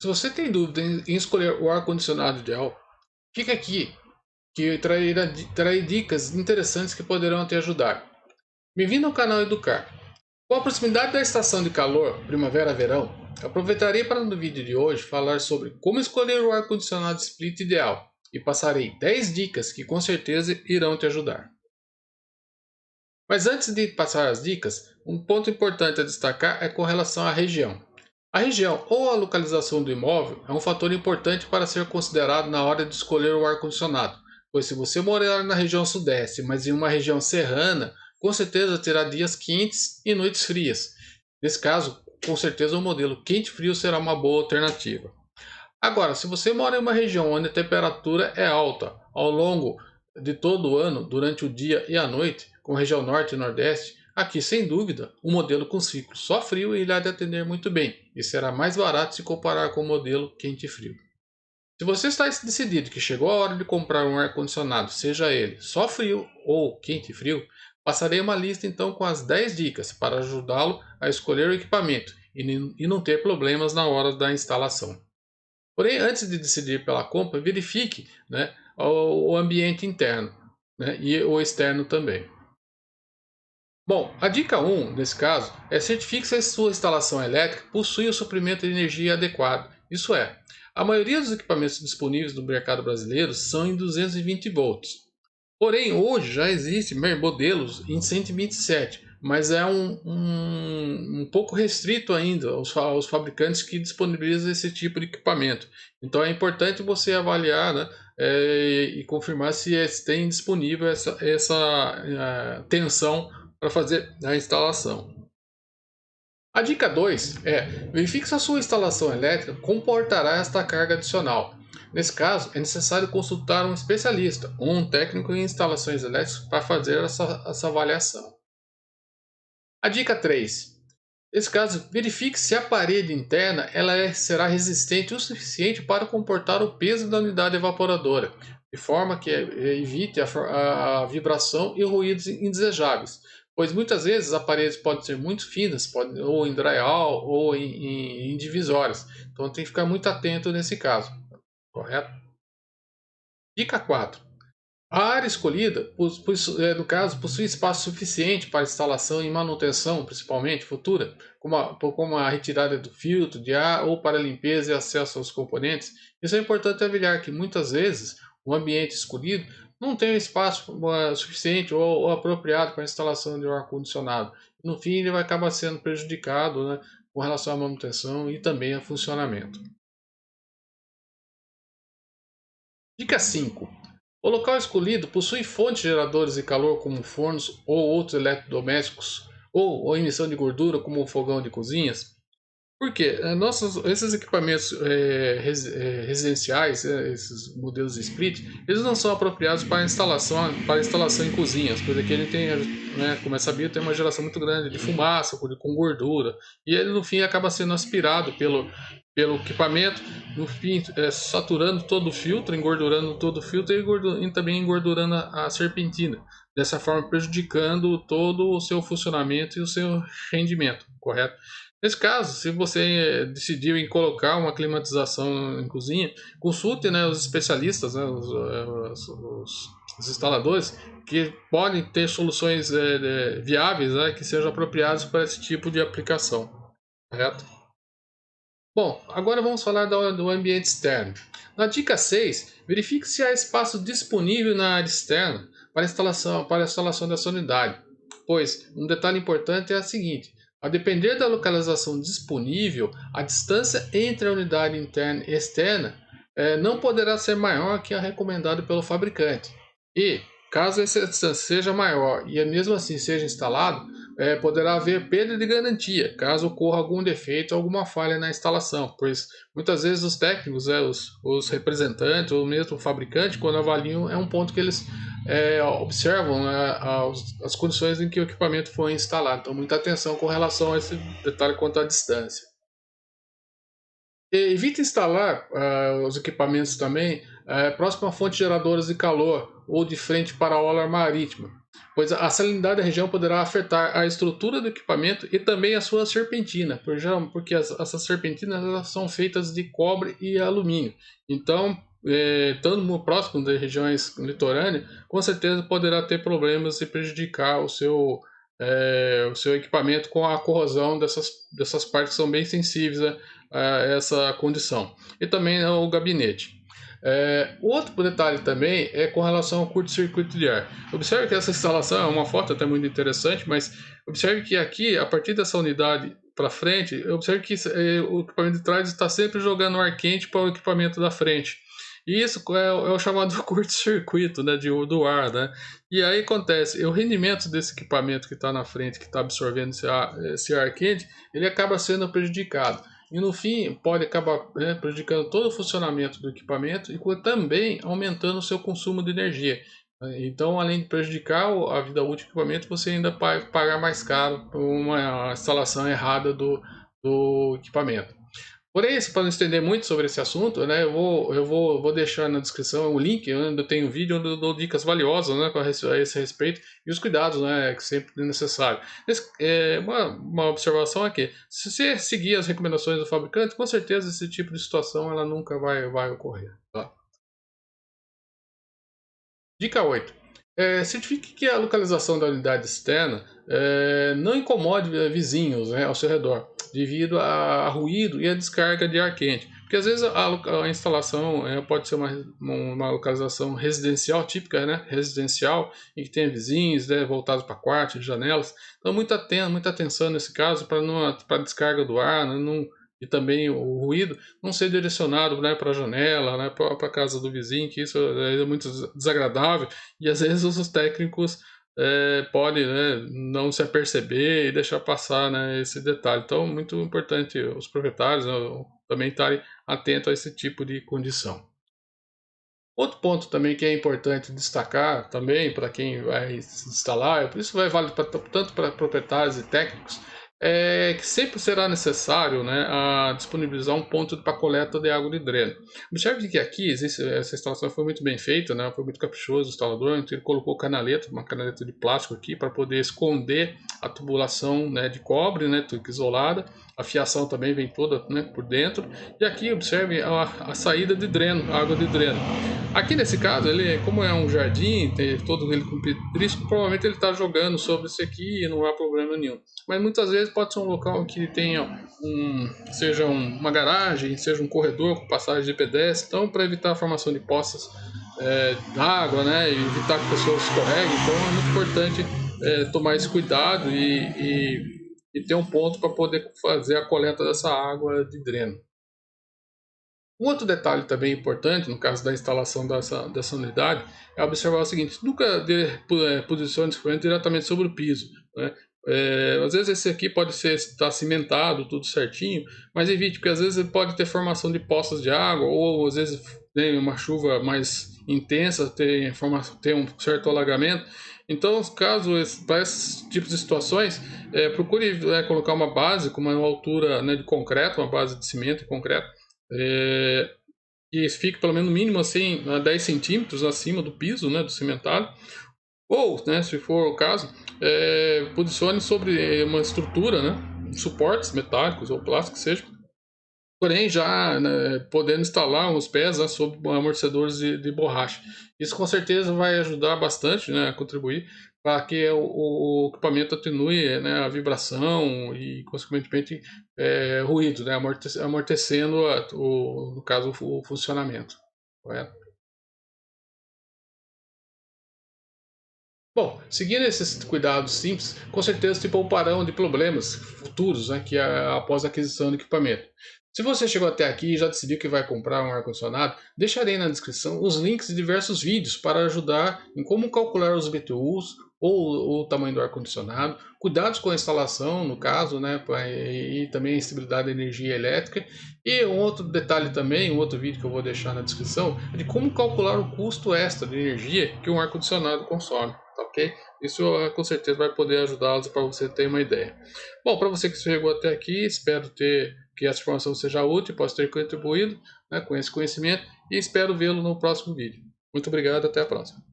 Se você tem dúvida em escolher o ar-condicionado ideal, fica aqui que eu trarei dicas interessantes que poderão te ajudar. Bem-vindo ao canal Educar. Com a proximidade da estação de calor, primavera-verão, aproveitarei para no vídeo de hoje falar sobre como escolher o ar-condicionado split ideal e passarei 10 dicas que com certeza irão te ajudar. Mas antes de passar as dicas, um ponto importante a destacar é com relação à região. A região ou a localização do imóvel é um fator importante para ser considerado na hora de escolher o ar-condicionado, pois se você morar na região sudeste, mas em uma região serrana, com certeza terá dias quentes e noites frias. Nesse caso, com certeza o modelo quente-frio será uma boa alternativa. Agora, se você mora em uma região onde a temperatura é alta ao longo de todo o ano, durante o dia e a noite, como a região norte e nordeste, aqui sem dúvida, o modelo com ciclo só frio irá te atender muito bem e será mais barato se comparar com o modelo quente e frio. Se você está decidido que chegou a hora de comprar um ar-condicionado, seja ele só frio ou quente e frio, passarei uma lista então com as 10 dicas para ajudá-lo a escolher o equipamento e não ter problemas na hora da instalação. Porém, antes de decidir pela compra, verifique, né, o ambiente interno, né, e o externo também. Bom, a dica 1, nesse caso, é certifique se a sua instalação elétrica possui o suprimento de energia adequado. Isso é, a maioria dos equipamentos disponíveis no mercado brasileiro são em 220 volts. Porém, hoje já existem modelos em 127, mas é um pouco restrito ainda aos fabricantes que disponibilizam esse tipo de equipamento. Então é importante você avaliar, né, e confirmar se tem disponível essa tensão para fazer a instalação. A dica 2 é: verifique se a sua instalação elétrica comportará esta carga adicional. Nesse caso, é necessário consultar um especialista ou um técnico em instalações elétricas para fazer essa avaliação. A dica 3: nesse caso, verifique se a parede interna será resistente o suficiente para comportar o peso da unidade evaporadora, de forma que evite a vibração e ruídos indesejáveis, pois muitas vezes as paredes podem ser muito finas, ou em drywall, ou em divisórias. Então tem que ficar muito atento nesse caso, correto? Dica 4: a área escolhida, no caso, possui espaço suficiente para instalação e manutenção, principalmente futura, como a retirada do filtro de ar ou para limpeza e acesso aos componentes. Isso é importante avaliar que muitas vezes o ambiente escolhido não tem espaço suficiente ou apropriado para a instalação de um ar-condicionado. No fim, ele vai acabar sendo prejudicado, né, com relação à manutenção e também a funcionamento. Dica 5: o local escolhido possui fontes geradoras de calor como fornos ou outros eletrodomésticos, ou emissão de gordura como o fogão de cozinhas. Por quê? Esses equipamentos residenciais, esses modelos split, eles não são apropriados para instalação em cozinhas, pois aqui ele tem, né, como é sabido, tem uma geração muito grande de fumaça, com gordura, e ele no fim acaba sendo aspirado pelo equipamento, no fim saturando todo o filtro, engordurando todo o filtro e também engordurando a serpentina, dessa forma prejudicando todo o seu funcionamento e o seu rendimento, correto? Nesse caso, se você decidiu em colocar uma climatização em cozinha, consulte, né, os especialistas, né, os instaladores, que podem ter soluções viáveis, né, que sejam apropriadas para esse tipo de aplicação, correto? Bom, agora vamos falar do ambiente externo. Na dica 6, verifique se há espaço disponível na área externa para a instalação dessa unidade. Pois, um detalhe importante é o seguinte: a depender da localização disponível, a distância entre a unidade interna e externa não poderá ser maior que a recomendada pelo fabricante. E, caso essa distância seja maior e mesmo assim seja instalado, poderá haver perda de garantia, caso ocorra algum defeito ou alguma falha na instalação, pois muitas vezes os técnicos, os representantes ou mesmo o fabricante, quando avaliam, é um ponto que eles observam, né, as condições em que o equipamento foi instalado. Então, muita atenção com relação a esse detalhe quanto à distância. Evite instalar os equipamentos também próximo a fontes geradoras de calor ou de frente para a orla marítima, pois a salinidade da região poderá afetar a estrutura do equipamento e também a sua serpentina, porque essas serpentinas elas são feitas de cobre e alumínio. Então, estando próximo de regiões litorâneas, com certeza poderá ter problemas e prejudicar o seu equipamento com a corrosão dessas partes que são bem sensíveis a essa condição. E também o gabinete. Outro detalhe também é com relação ao curto-circuito de ar. Observe que essa instalação é uma foto até muito interessante, mas observe que aqui, a partir dessa unidade para frente, observe que o equipamento de trás está sempre jogando ar quente para o equipamento da frente. E isso é o chamado curto-circuito, né, do ar, né? E aí acontece, o rendimento desse equipamento que está na frente, que está absorvendo esse ar quente, ele acaba sendo prejudicado. E no fim pode acabar prejudicando todo o funcionamento do equipamento e também aumentando o seu consumo de energia. Então, além de prejudicar a vida útil do equipamento, você ainda vai pagar mais caro por uma instalação errada do equipamento. Porém, para não estender muito sobre esse assunto, né, vou deixar na descrição o link onde eu tenho um vídeo onde eu dou dicas valiosas, né, a esse respeito e os cuidados, né, que sempre é necessário. Uma observação aqui: se você seguir as recomendações do fabricante, com certeza esse tipo de situação ela nunca vai ocorrer. Tá? Dica 8. Certifique que a localização da unidade externa não incomode vizinhos, né, ao seu redor, devido a ruído e a descarga de ar quente. Porque às vezes a instalação pode ser uma localização residencial, típica, né, residencial, em que tem vizinhos, né, voltados para quartos, janelas. Então muita atenção nesse caso para a descarga do ar, né, e também o ruído não ser direcionado, né, para a janela, né, para a casa do vizinho, que isso é muito desagradável e às vezes os técnicos podem, né, não se aperceber e deixar passar, né, esse detalhe. Então, muito importante os proprietários, né, também estarem atentos a esse tipo de condição. Outro ponto também que é importante destacar também para quem vai instalar, por isso vai valer tanto para proprietários e técnicos, é que sempre será necessário, né, disponibilizar um ponto para coleta de água de dreno. Observe que aqui essa instalação foi muito bem feita, né, foi muito caprichoso o instalador, então ele colocou uma canaleta de plástico aqui para poder esconder a tubulação, né, de cobre, né, tudo isolada. A fiação também vem toda, né, por dentro. E aqui observe a saída de dreno, a água de dreno. Aqui nesse caso, como é um jardim, tem todo ele com pedrisco, provavelmente ele está jogando sobre isso aqui e não há problema nenhum. Mas muitas vezes pode ser um local que tenha seja uma garagem, seja um corredor com passagem de pedestre, então para evitar a formação de poças d'água, né, e evitar que pessoas escorreguem, então é muito importante tomar esse cuidado e ter um ponto para poder fazer a coleta dessa água de dreno. Um outro detalhe também importante, no caso da instalação dessa unidade, é observar o seguinte: nunca posicione o equipamento diretamente sobre o piso. Né? Às vezes esse aqui pode estar cimentado, tudo certinho, mas evite, porque às vezes ele pode ter formação de poças de água, ou às vezes tem uma chuva mais intensa, tem um certo alagamento. Então, caso para esses tipos de situações, procure colocar uma base com uma altura, né, de concreto, uma base de cimento e concreto, que fique pelo menos no mínimo assim, a 10 centímetros acima do piso, né, do cimentado. Ou, né, se for o caso, posicione sobre uma estrutura, né, suportes metálicos ou plásticos, seja. Porém, já, né, podendo instalar uns pés, né, sobre amortecedores de borracha. Isso com certeza vai ajudar bastante, né, a contribuir para que o equipamento atenue, né, a vibração e, consequentemente, ruído, né, amortecendo, no caso, o funcionamento. Correto? Bom, seguindo esses cuidados simples, com certeza te pouparão de problemas futuros, né, após a aquisição do equipamento. Se você chegou até aqui e já decidiu que vai comprar um ar-condicionado, deixarei na descrição os links de diversos vídeos para ajudar em como calcular os BTUs ou o tamanho do ar-condicionado, cuidados com a instalação, no caso, né, e também a estabilidade da energia elétrica. E um outro detalhe também, um outro vídeo que eu vou deixar na descrição, é de como calcular o custo extra de energia que um ar-condicionado consome. Tá ok? Isso com certeza vai poder ajudá-los para você ter uma ideia. Bom, para você que chegou até aqui, espero que essa informação seja útil, possa ter contribuído, né, com esse conhecimento e espero vê-lo no próximo vídeo. Muito obrigado, até a próxima.